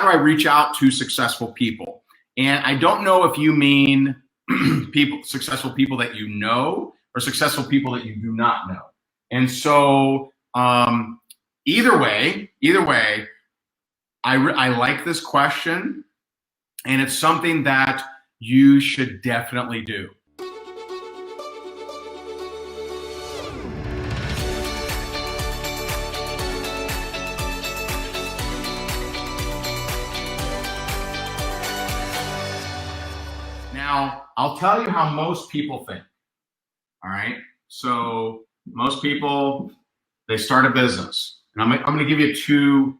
how do I reach out to successful people? And I don't know if you mean successful people that you know or successful people that you do not know. And so either way, I like this question, and it's something that you should definitely do. Now, I'll tell you how most people think. All right. So most people, they start a business, and I'm going to give you two.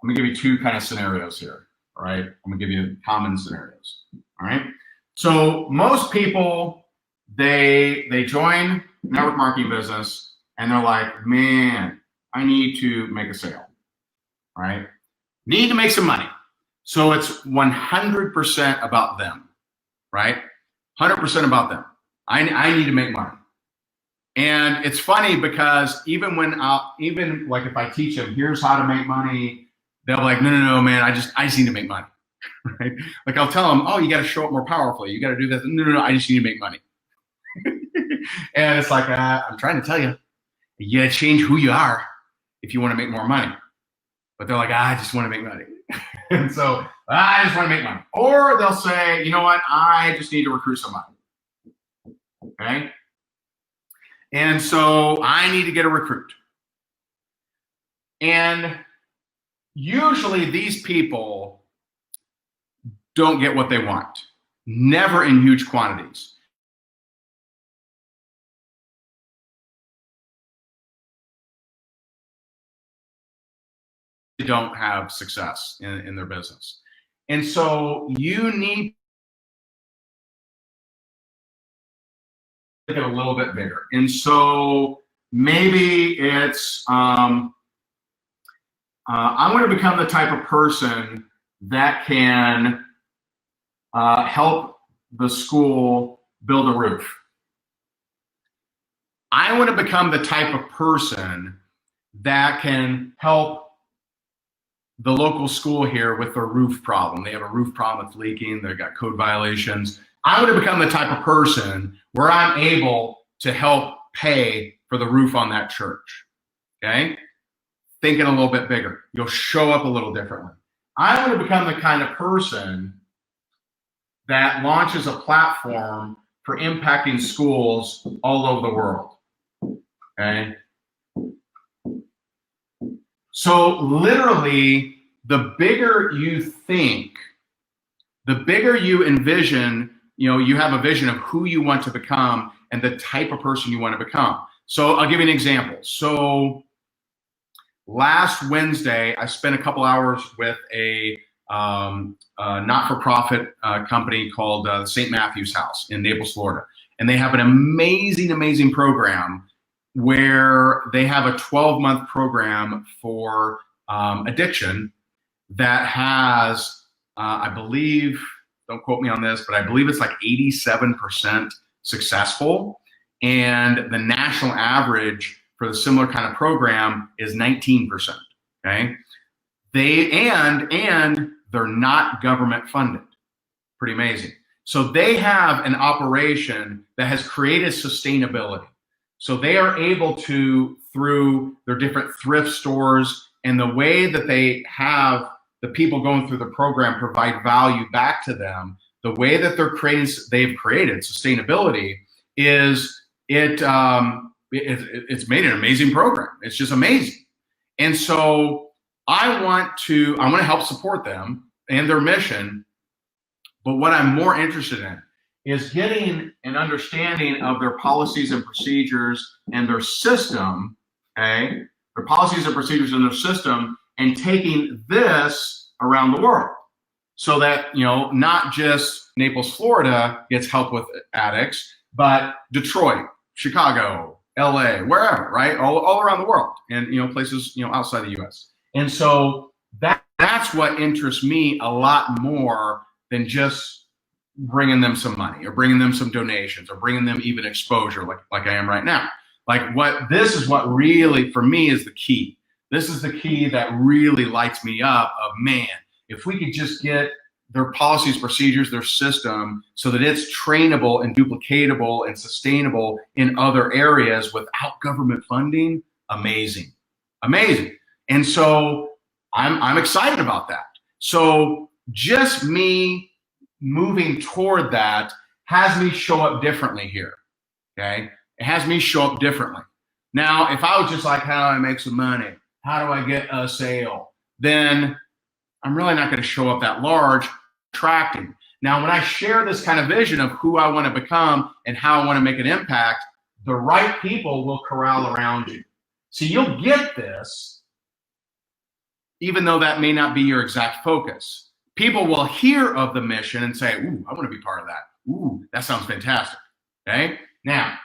I'm going to give you two kind of scenarios here. All right. I'm going to give you common scenarios. All right. So most people, they join network marketing business, and they're like, man, I need to make a sale. All right. Need to make some money. So it's 100% about them. Right? 100% about them. I need to make money. And it's funny because even like if I teach them, here's how to make money, they'll be like, no, man, I just need to make money. Right? Like I'll tell them, oh, you got to show up more powerfully. You got to do this. No, I just need to make money. And it's like, I'm trying to tell you, you got to change who you are if you want to make more money. But they're like, I just want to make money. And so I just want to make money. Or they'll say, you know what? I just need to recruit somebody. Okay. And so I need to get a recruit. And usually these people don't get what they want. Never in huge quantities. Don't have success in their business. And so you need to get a little bit bigger. And so maybe it's, I'm going to become the type of person that can help the school build a roof. I want to become the type of person that can help the local school here with their roof problem. They have a roof problem that's leaking. They've got code violations. I want to become the type of person where I'm able to help pay for the roof on that church. Okay? Thinking a little bit bigger. You'll show up a little differently. I want to become the kind of person that launches a platform for impacting schools all over the world. Okay? So literally, the bigger you think, the bigger you envision, you have a vision of who you want to become and the type of person you want to become. So I'll give you an example. So last Wednesday, I spent a couple hours with a not-for-profit company called St. Matthew's House in Naples, Florida. And they have an amazing program where they have a 12-month program for addiction that has, I believe, don't quote me on this, but I believe it's like 87% successful. And the national average for the similar kind of program is 19%. Okay, and they're not government funded. Pretty amazing. So they have an operation that has created sustainability. So they are able to, through their different thrift stores and the way that they have the people going through the program provide value back to them, the way that they've created sustainability is it's made an amazing program. It's just amazing. And so I want to help support them and their mission. But what I'm more interested in is getting an understanding of their policies and procedures and their system, okay? Their policies and procedures and their system, and taking this around the world so that, not just Naples, Florida gets help with addicts, but Detroit, Chicago, LA, wherever, right? All around the world and, places, outside the US. And so that's what interests me a lot more than just bringing them some money or bringing them some donations or bringing them even exposure like I am right now. This is what really, for me, is the key. This is the key that really lights me up of, man, if we could just get their policies, procedures, their system so that it's trainable and duplicatable and sustainable in other areas without government funding, amazing, amazing. And so I'm excited about that. So just me moving toward that has me show up differently here, okay? It has me show up differently. Now, if I was just like, how do I make some money? How do I get a sale? Then I'm really not going to show up that large, attracting. Now, when I share this kind of vision of who I want to become and how I want to make an impact, the right people will corral around you. So you'll get this, even though that may not be your exact focus. People will hear of the mission and say, ooh, I want to be part of that. Ooh, that sounds fantastic. Okay? Now,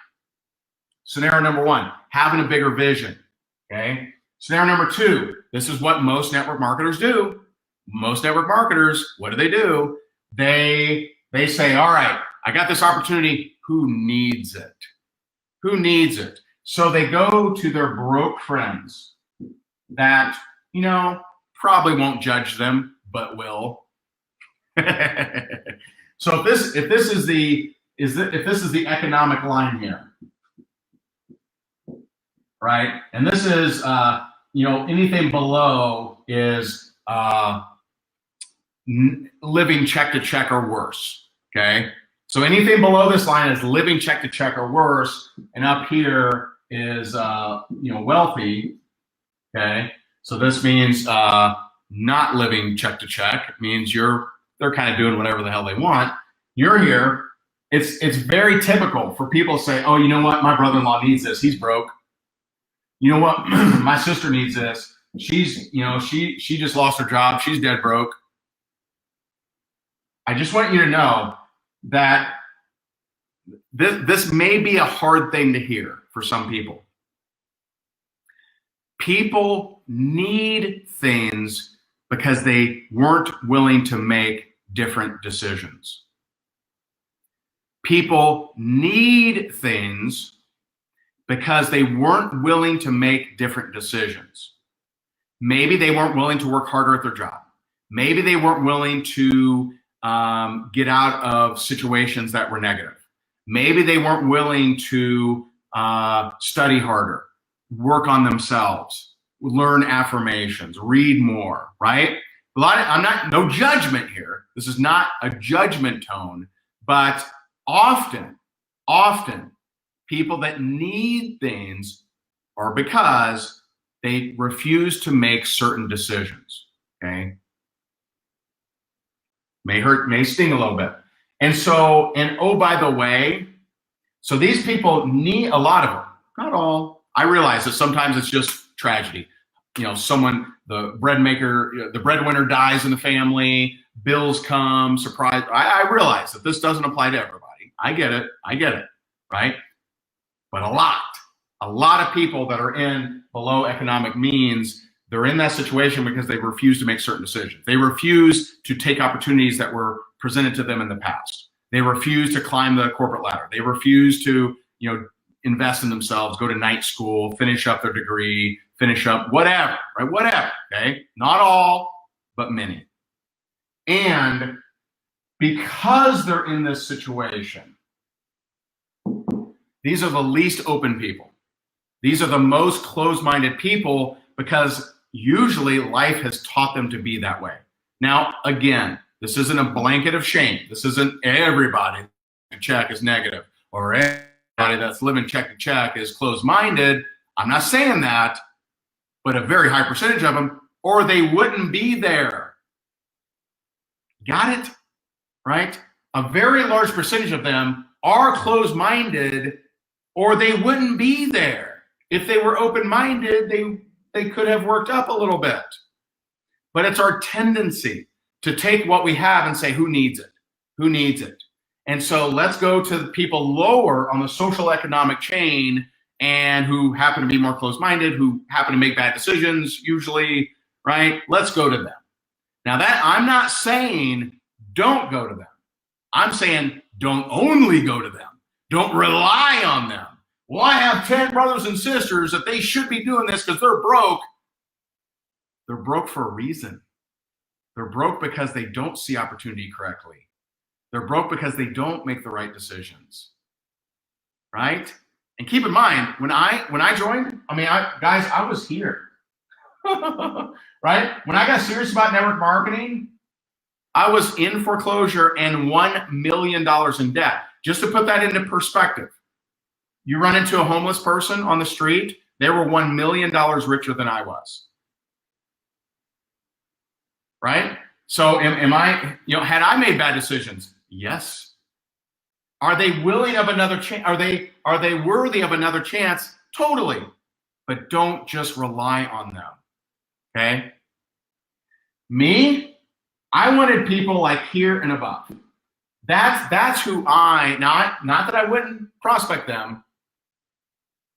scenario number one, having a bigger vision. Okay? Scenario number two, this is what most network marketers do. Most network marketers, what do? They say, all right, I got this opportunity. Who needs it? Who needs it? So they go to their broke friends that, you know, probably won't judge them, but will. So if this is the economic line here, right? And this is anything below is living check to check or worse. Okay, so anything below this line is living check to check or worse, and up here is wealthy. Okay, so this means not living check to check. It means they're kind of doing whatever the hell they want. You're here. It's very typical for people to say, oh, you know what, my brother-in-law needs this. He's broke. You know what, my sister needs this. She's, she just lost her job. She's dead broke. I just want you to know that this may be a hard thing to hear for some people. People need things because they weren't willing to make different decisions. People need things because they weren't willing to make different decisions. Maybe they weren't willing to work harder at their job. Maybe they weren't willing to get out of situations that were negative. Maybe they weren't willing to study harder, work on themselves, learn affirmations, read more, right? No judgment here. This is not a judgment tone, but often people that need things are because they refuse to make certain decisions, okay? May hurt, may sting a little bit. And oh, by the way, so these people need a lot of them, not all. I realize that sometimes it's just tragedy. The breadwinner dies in the family, bills come, surprise. I realize that this doesn't apply to everybody. I get it, right? But a lot of people that are in below economic means, they're in that situation because they refuse to make certain decisions. They refuse to take opportunities that were presented to them in the past. They refuse to climb the corporate ladder. They refuse to, invest in themselves, go to night school, finish up their degree, finish up whatever, right? Whatever, okay? Not all, but many. And because they're in this situation, these are the least open people. These are the most closed-minded people because usually life has taught them to be that way. Now, again, this isn't a blanket of shame. This isn't everybody to check is negative or everybody that's living check to check is closed-minded. I'm not saying that, but a very high percentage of them, or they wouldn't be there. Got it? Right? A very large percentage of them are closed-minded, or they wouldn't be there. If they were open-minded, they could have worked up a little bit. But it's our tendency to take what we have and say, who needs it? Who needs it? And so let's go to the people lower on the social economic chain and who happen to be more closed-minded, who happen to make bad decisions usually, right? Let's go to them. Now that I'm not saying don't go to them. I'm saying don't only go to them. Don't rely on them. Well, I have 10 brothers and sisters that they should be doing this because they're broke. They're broke for a reason. They're broke because they don't see opportunity correctly. They're broke because they don't make the right decisions, right? And keep in mind, when I joined, guys, I was here, right? When I got serious about network marketing, I was in foreclosure and $1 million in debt. Just to put that into perspective, you run into a homeless person on the street, they were $1 million richer than I was. Right? So am I, had I made bad decisions? Yes. Are they willing of another chance? Are they worthy of another chance? Totally. But don't just rely on them. Okay? Me, I wanted people like here and above. That's who not that I wouldn't prospect them,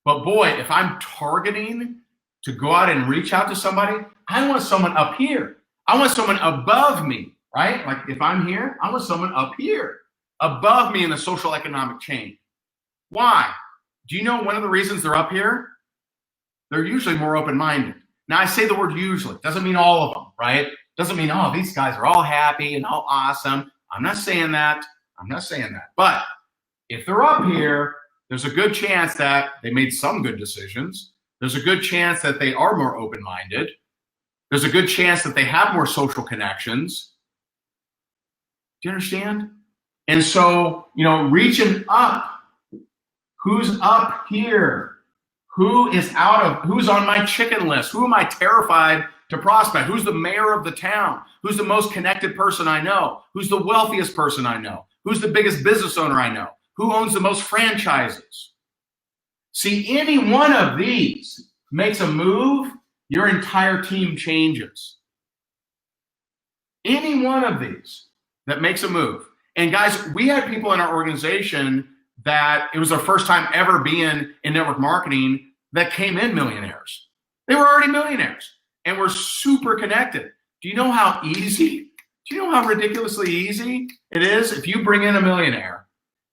but boy, if I'm targeting to go out and reach out to somebody, I want someone up here. I want someone above me, right? Like if I'm here, I want someone up here, above me in the social economic chain. Why? Do you know one of the reasons they're up here? They're usually more open-minded. Now I say the word usually, doesn't mean all of them, right? Doesn't mean, oh, these guys are all happy and all awesome. I'm not saying that. But if they're up here, there's a good chance that they made some good decisions. There's a good chance that they are more open-minded. There's a good chance that they have more social connections. Do you understand? And so, reaching up, who's up here? Who's on my chicken list? Who am I terrified to prospect? Who's the mayor of the town? Who's the most connected person I know? Who's the wealthiest person I know? Who's the biggest business owner I know? Who owns the most franchises? See, any one of these makes a move, your entire team changes. Any one of these that makes a move. And guys, we had people in our organization that it was their first time ever being in network marketing that came in millionaires. They were already millionaires and were super connected. Do you know how ridiculously easy it is if you bring in a millionaire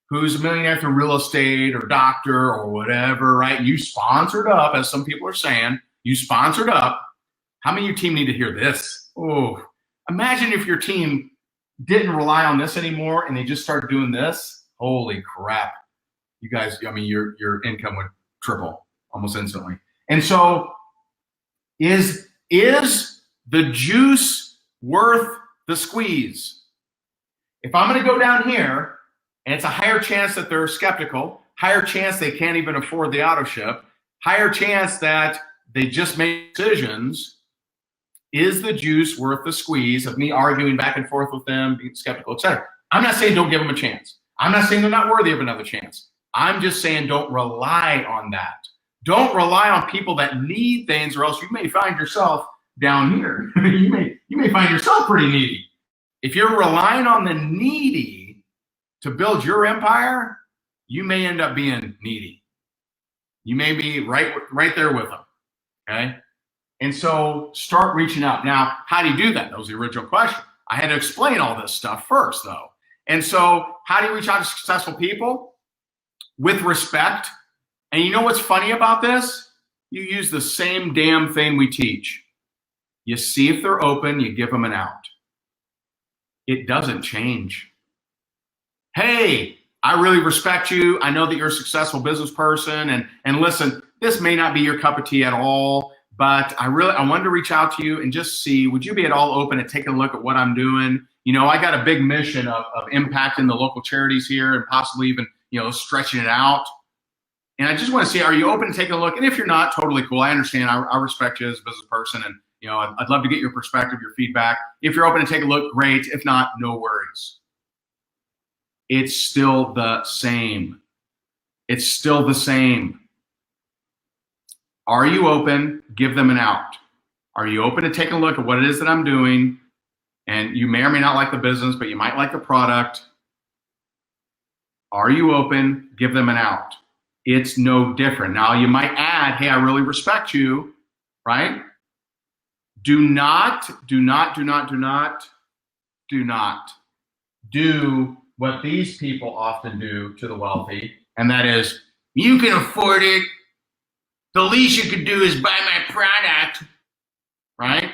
who's a millionaire through real estate or doctor or whatever, right? You sponsored up, as some people are saying, you sponsored up. How many of your team need to hear this? Oh, imagine if your team didn't rely on this anymore and they just started doing this. Holy crap. You guys, your income would triple almost instantly. And so is the juice worth the squeeze? If I'm going to go down here and it's a higher chance that they're skeptical, higher chance they can't even afford the auto ship, higher chance that they just make decisions, is the juice worth the squeeze of me arguing back and forth with them, being skeptical, etc.? I'm not saying don't give them a chance. I'm not saying they're not worthy of another chance. I'm just saying don't rely on that. Don't rely on people that need things, or else you may find yourself down here. you may find yourself pretty needy. If you're relying on the needy to build your empire, you may end up being needy. You may be right there with them. Okay? And so start reaching out. Now, how do you do that? That was the original question. I had to explain all this stuff first, though. And so how do you reach out to successful people? With respect. And you know what's funny about this? You use the same damn thing we teach. You see if they're open, you give them an out. It doesn't change. Hey, I really respect you. I know that you're a successful business person. And listen, this may not be your cup of tea at all, but I wanted to reach out to you and just see, would you be at all open to taking a look at what I'm doing? I got a big mission of impacting the local charities here and possibly even, stretching it out. And I just want to see, are you open to taking a look? And if you're not, totally cool. I understand. I respect you as a business person. And, I'd love to get your perspective, your feedback. If you're open to take a look, great. If not, no worries. It's still the same. It's still the same. Are you open? Give them an out. Are you open to taking a look at what it is that I'm doing? And you may or may not like the business, but you might like the product. Are you open? Give them an out. It's no different. Now you might add, hey, I really respect you, right? Do not do what these people often do to the wealthy, and that is, you can afford it. The least you could do is buy my product, right?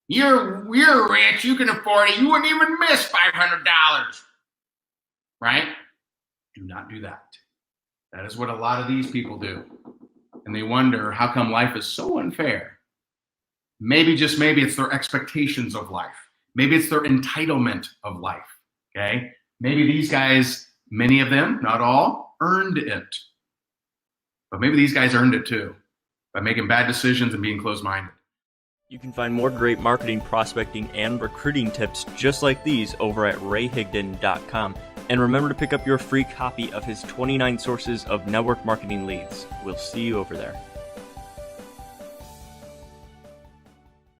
You're rich. You can afford it. You wouldn't even miss $500. Right? Do not do that. That is what a lot of these people do. And they wonder how come life is so unfair. Maybe, just maybe, it's their expectations of life. Maybe it's their entitlement of life. Okay? Maybe these guys, many of them, not all, earned it. But maybe these guys earned it too by making bad decisions and being closed-minded. You can find more great marketing, prospecting, and recruiting tips just like these over at rayhigdon.com. And remember to pick up your free copy of his 29 Sources of Network Marketing Leads. We'll see you over there.